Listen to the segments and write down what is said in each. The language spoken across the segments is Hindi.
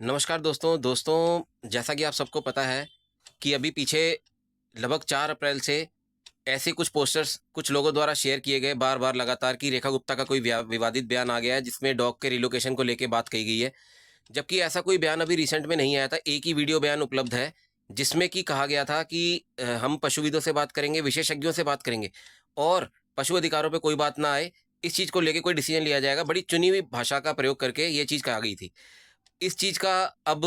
नमस्कार दोस्तों, जैसा कि आप सबको पता है कि अभी पीछे लगभग 4 अप्रैल से ऐसे कुछ पोस्टर्स कुछ लोगों द्वारा शेयर किए गए बार-बार लगातार कि रेखा गुप्ता का कोई विवादित बयान आ गया है जिसमें डॉग के रिलोकेशन को लेके बात कही गई है। जबकि ऐसा कोई बयान अभी रिसेंट में नहीं आया था, एक ही वीडियो बयान उपलब्ध है जिसमें कि कहा गया था कि हम पशुविदों से बात करेंगे, विशेषज्ञों से बात करेंगे और पशु अधिकारों पे कोई बात ना आए, इस चीज़ को लेके कोई डिसीजन लिया जाएगा। बड़ी चुनी हुई भाषा का प्रयोग करके ये चीज़ कहा गई थी। इस चीज़ का अब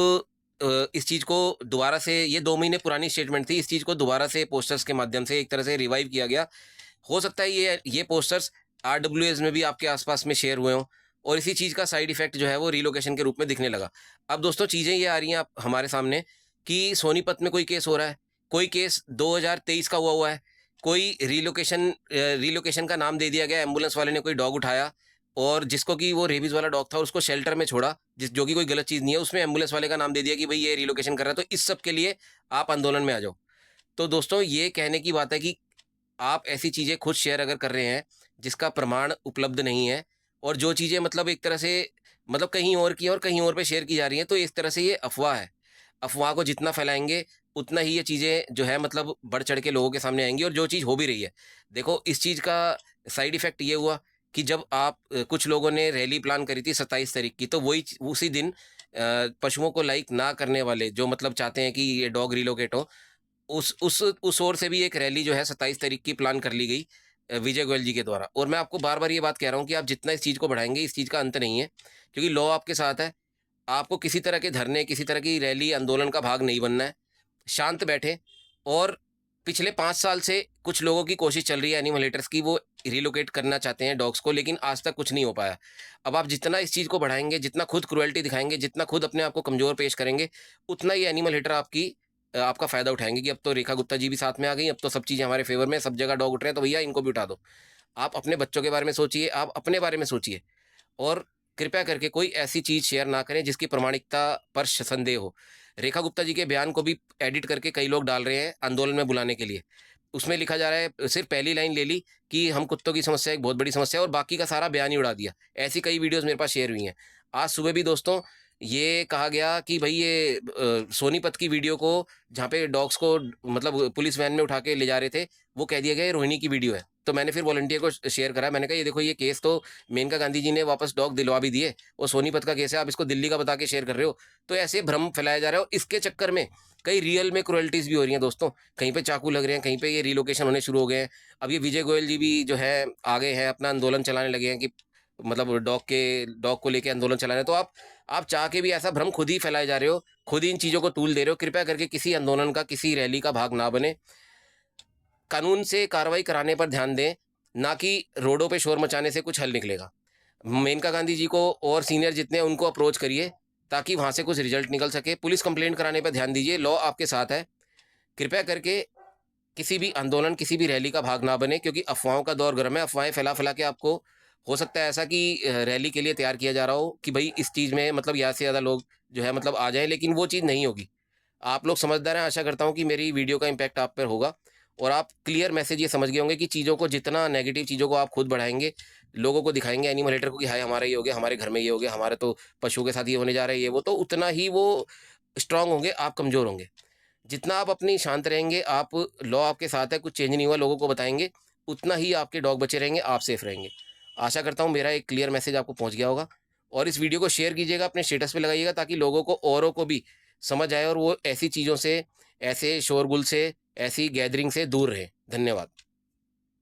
इस चीज़ को दोबारा से ये 2 महीने पुरानी स्टेटमेंट थी, इस चीज़ को दोबारा से पोस्टर्स के माध्यम से एक तरह से रिवाइव किया गया। हो सकता है ये पोस्टर्स आरडब्ल्यूएस में भी आपके आस-पास में शेयर हुए हों और इसी चीज़ का साइड इफ़ेक्ट जो है वो रिलोकेशन के रूप में दिखने लगा। अब दोस्तों चीज़ें ये आ रही हैं अब हमारे सामने कि सोनीपत में कोई केस हो रहा है, कोई केस 2023 का हुआ है, कोई रिलोकेशन का नाम दे दिया गया, एम्बुलेंस वाले ने कोई डॉग उठाया और जिसको कि वो रेबीज़ वाला डॉग था उसको शेल्टर में छोड़ा, जो कि कोई गलत चीज़ नहीं है, उसमें एम्बुलेंस वाले का नाम दे दिया कि भई ये रिलोकेशन कर रहा है, तो इस सब के लिए आप आंदोलन में आ जाओ। तो दोस्तों ये कहने की बात है कि आप ऐसी चीज़ें खुद शेयर अगर कर रहे हैं, जिसका प्रमाण उपलब्ध नहीं है और जो चीज़ें मतलब एक तरह से मतलब कहीं और की और कहीं और पे शेयर की जा रही हैं, तो इस तरह से ये अफ़वाह है। अफ़वाह को जितना फैलाएँगे, उतना ही ये चीज़ें जो है मतलब बढ़-चढ़ के लोगों के सामने आएँगी और जो चीज़ हो भी रही है। देखो, इस चीज़ का साइड इफ़ेक्ट ये हुआ कि जब कुछ लोगों ने रैली प्लान करी थी 27 तारीख की, तो वही उसी दिन पशुओं को लाइक ना करने वाले, जो मतलब चाहते हैं कि ये डॉग रिलोकेट हो, उस ओर से भी एक रैली जो है 27 तारीख की प्लान कर ली गई विजय गोयल जी के द्वारा। और मैं आपको बार-बार ये बात कह रहा हूँ कि आप जितना इस चीज़ को बढ़ाएँगे, इस चीज़ का अंत नहीं है, क्योंकि लॉ आपके साथ है। आपको किसी तरह के धरने, किसी तरह की रैली, आंदोलन का भाग नहीं बनना है। शांत बैठें और पिछले 5 साल से कुछ लोगों की कोशिश चल रही है एनिमल हेटर्स की, वो रिलोकेट करना चाहते हैं डॉग्स को, लेकिन आज तक कुछ नहीं हो पाया। अब आप जितना इस चीज़ को बढ़ाएँगे, जितना खुद क्रुएल्टी दिखाएँगे, जितना खुद अपने आप को कमज़ोर पेश करेंगे, उतना ही एनिमल हेटर आपका फ़ायदा उठाएँगे कि अब तो रेखा गुप्ता जी भी साथ में आ गई, अब तो सब चीज़ें हमारे फ़ेवर में, सब जगह डॉग उठ रहे हैं, तो भैया इनको भी उठा दो। आप अपने बच्चों के बारे में सोचिए, आप अपने बारे में सोचिए और कृपया करके कोई ऐसी चीज़ शेयर ना करें जिसकी प्रामाणिकता पर संदेह हो। रेखा गुप्ता जी के बयान को भी एडिट करके कई लोग डाल रहे हैं आंदोलन में बुलाने के लिए। उसमें लिखा जा रहा है, सिर्फ़ पहली लाइन ले ली कि हम कुत्तों की समस्या एक बहुत बड़ी समस्या है और बाकी का सारा बयान ही उड़ा दिया। ऐसी कई वीडियोज़ मेरे पास शेयर हुई हैं। आज सुबह भी दोस्तों ये कहा गया कि भई ये सोनीपत की वीडियो को, जहाँ पे डॉग्स को मतलब पुलिस वैन में उठा के ले जा रहे थे, वो कह दिया गया ये रोहिणी की वीडियो है। तो मैंने फिर वॉलंटियर को शेयर करा, मैंने कहा ये देखो, ये केस तो मेनका गांधी जी ने वापस डॉग दिलवा भी दिए और सोनीपत का केस है, आप इसको दिल्ली का बता के शेयर कर रहे हो। तो ऐसे भ्रम फैलाया जा रहा है और इसके चक्कर में कई रियल में क्रुएल्टीज़ भी हो रही हैं दोस्तों। कहीं पे चाकू लग रहे हैं, कहीं पे ये रिलोकेशन होने शुरू हो गए हैं। अब ये विजय गोयल जी भी जो है आ गए हैं, अपना आंदोलन चलाने लगे हैं कि मतलब डॉग को लेके आंदोलन चला रहे हैं। तो आप चाह के भी ऐसा भ्रम खुद ही फैलाए जा रहे हो, खुद ही इन चीज़ों को तूल दे रहे हो। कृपया करके किसी आंदोलन का, किसी रैली का भाग ना बने। कानून से कार्रवाई कराने पर ध्यान दें, ना कि रोडों पे शोर मचाने से कुछ हल निकलेगा। मेनका गांधी जी को और सीनियर जितने हैं उनको अप्रोच करिए ताकि वहाँ से कुछ रिजल्ट निकल सके। पुलिस कंप्लेंट कराने पर ध्यान दीजिए, लॉ आपके साथ है। कृपया करके किसी भी आंदोलन, किसी भी रैली का भाग ना बने, क्योंकि अफ़वाहों का दौर गर्म है। अफ़वाहें फैला-फैला के आपको हो सकता है ऐसा कि रैली के लिए तैयार किया जा रहा हो कि भई इस चीज़ में मतलब ज़्यादा से ज़्यादा लोग जो है मतलब आ जाएँ, लेकिन वो चीज़ नहीं होगी। आप लोग समझदार हैं, आशा करता हूँ कि मेरी वीडियो का इम्पैक्ट आप पर होगा और आप क्लियर मैसेज ये समझ गए होंगे कि चीज़ों को, जितना नेगेटिव चीज़ों को आप खुद बढ़ाएँगे, लोगों को दिखाएँगे एनिमल हेटर को कि हाय हमारा ये हो गया, हमारे घर में ये हो गया, हमारे तो पशुओं के साथ ये होने जा रहा है, ये वो, तो उतना ही वो स्ट्रॉन्ग होंगे, आप कमज़ोर होंगे। जितना आप अपनी शांत रहेंगे, आप लॉ आपके साथ है, कुछ चेंज नहीं हुआ, लोगों को बताएँगे, उतना ही आपके डॉग बचे रहेंगे, आप सेफ रहेंगे। आशा करता हूँ मेरा एक क्लियर मैसेज आपको पहुँच गया होगा और इस वीडियो को शेयर कीजिएगा, अपने स्टेटस पे लगाइएगा ताकि लोगों को, औरों को भी समझ आए और वो ऐसी चीज़ों से, ऐसे शोरगुल से, ऐसी गैदरिंग से दूर रहें। धन्यवाद।